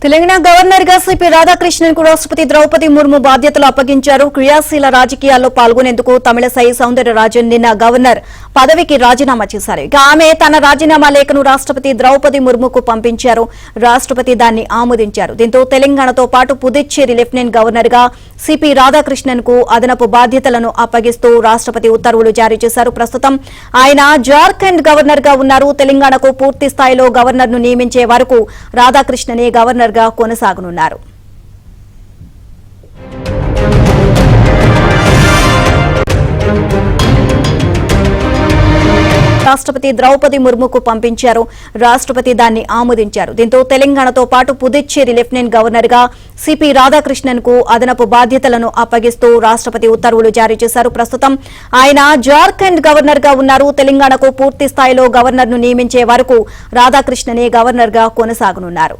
Telangana governor గా CP Radhakrishnan కు రాష్ట్రపతి ద్రౌపది ముర్ము బాధ్యతలు అప్పగించారు. క్రియాశీల రాజకీయాల్లో పాల్గొనేందుకు తమిళసై సౌందరరాజన్ నిన్న గవర్నర్ పదవికి రాజీనామా చేశారు. ఇక ఆమె తన రాజీనామా లేఖను రాష్ట్రపతి ద్రౌపది ముర్ముకు పంపించారు. రాష్ట్రపతి దాన్ని ఆమోదించారు. దీంతో తెలంగాణతో పాటు పుదుచ్చేరి లెఫ్టినెంట్ గవర్నర్ గా సిపి రాధాకృష్ణన్ కు అదనపు బాధ్యతలను అప్పగిస్తూ రాష్ట్రపతి ఉత్తర్వులు జారీ చేశారు. ప్రస్తుతం ఆయన జార్ఖండ్ గవర్నర్ గా ఉన్నారు. తెలంగాణకు పూర్తి స్థాయిలో గవర్నర్ ను నియమించే వరకు రాధాకృష్ణనే గవర్నర్ గా కొనసాగనున్నారు. రాష్ట్రపతి ద్రౌపది ముర్ముకు పంపించారు. రాష్ట్రపతి దాన్ని ఆమోదించారు. దీంతో తెలంగాణతో పాటు పుదుచ్చేరి లెఫ్టినెంట్ గవర్నర్ గా సిపి రాధాకృష్ణన్ కు అదనపు బాధ్యతలను అప్పగిస్తూ రాష్ట్రపతి ఉత్తర్వులు జారీ చేశారు. ప్రస్తుతం ఆయన జార్ఖండ్ గవర్నర్ గా ఉన్నారు. తెలంగాణకు పూర్తి స్థాయిలో గవర్నర్ ను నియమించే వరకు రాధాకృష్ణనే గవర్నర్ గా కొనసాగనున్నారు.